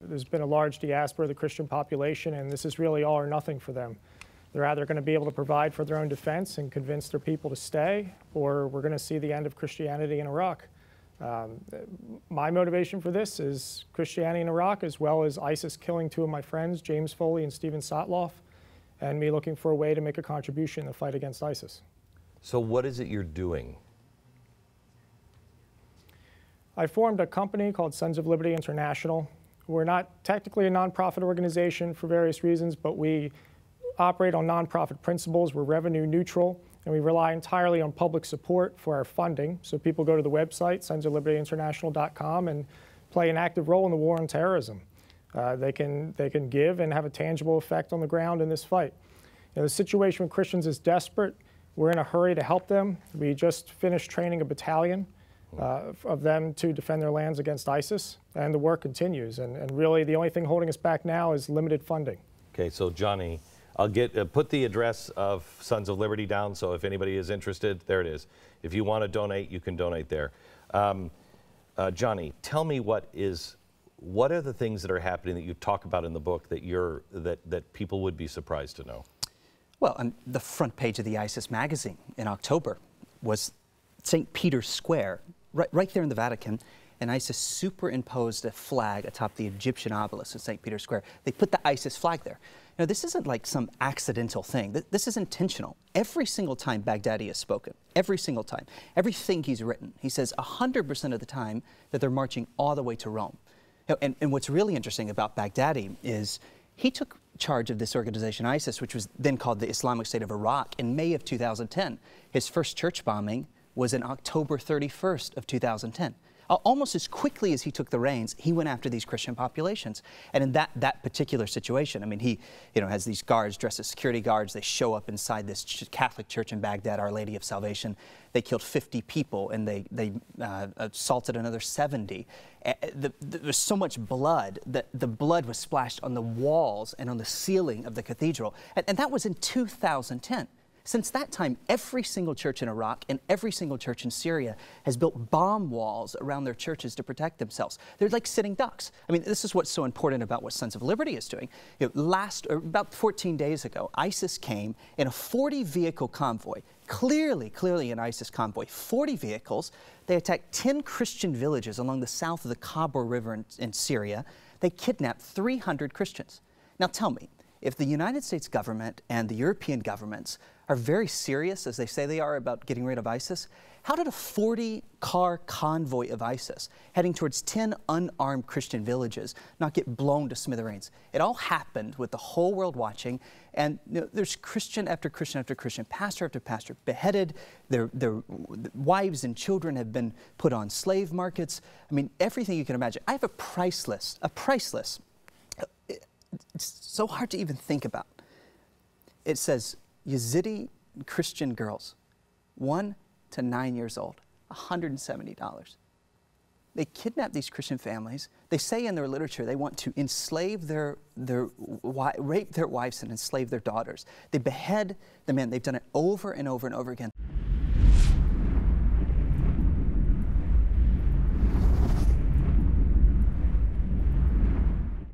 There's been a large diaspora of the Christian population, and this is really all or nothing for them. They're either going to be able to provide for their own defense and convince their people to stay, or we're going to see the end of Christianity in Iraq. My motivation for this is Christianity in Iraq, as well as ISIS killing two of my friends, James Foley and Stephen Sotloff, and me looking for a way to make a contribution in the fight against ISIS. So what is it you're doing? I formed a company called Sons of Liberty International. We're not technically a nonprofit organization for various reasons, but we operate on nonprofit principles. We're revenue neutral, and we rely entirely on public support for our funding. So people go to the website, sonsoflibertyinternational.com, and play an active role in the war on terrorism. They can give and have a tangible effect on the ground in this fight. The situation with Christians is desperate. We're in a hurry to help them. We just finished training a battalion of them to defend their lands against ISIS, and the work continues. And really, the only thing holding us back now is limited funding. Okay, so Johnnie, I'll put the address of Sons of Liberty down, so if anybody is interested, there it is. If you want to donate, you can donate there. Johnnie, tell me what are the things that are happening that you talk about in the book that people would be surprised to know? Well, on the front page of the ISIS magazine in October was St. Peter's Square, right there in the Vatican, and ISIS superimposed a flag atop the Egyptian obelisk in St. Peter's Square. They put the ISIS flag there. Now, this isn't like some accidental thing. This is intentional. Every single time Baghdadi has spoken, every single time, everything he's written, he says 100% of the time that they're marching all the way to Rome. And what's really interesting about Baghdadi is he took charge of this organization, ISIS, which was then called the Islamic State of Iraq, in May of 2010. His first church bombing was in October 31st of 2010. Almost as quickly as he took the reins, he went after these Christian populations. And in that particular situation, I mean, he has these guards dressed as security guards. They show up inside this Catholic church in Baghdad, Our Lady of Salvation. They killed 50 people, and they assaulted another 70. There was so much blood that the blood was splashed on the walls and on the ceiling of the cathedral. And that was in 2010. Since that time, every single church in Iraq and every single church in Syria has built bomb walls around their churches to protect themselves. They're like sitting ducks. I mean, this is what's so important about what Sons of Liberty is doing. About 14 days ago, ISIS came in a 40-vehicle convoy, clearly an ISIS convoy, 40 vehicles. They attacked 10 Christian villages along the south of the Khabur River in Syria. They kidnapped 300 Christians. Now tell me, if the United States government and the European governments are very serious, as they say they are, about getting rid of ISIS, how did a 40-car convoy of ISIS heading towards 10 unarmed Christian villages not get blown to smithereens? It all happened with the whole world watching, and there's Christian after Christian after Christian, pastor after pastor beheaded. Their wives and children have been put on slave markets. I mean, everything you can imagine. I have a price list. It's so hard to even think about. It says Yazidi Christian girls, 1 to 9 years old, $170. They kidnap these Christian families. They say in their literature they want to enslave rape their wives and enslave their daughters. They behead the men. They've done it over and over and over again.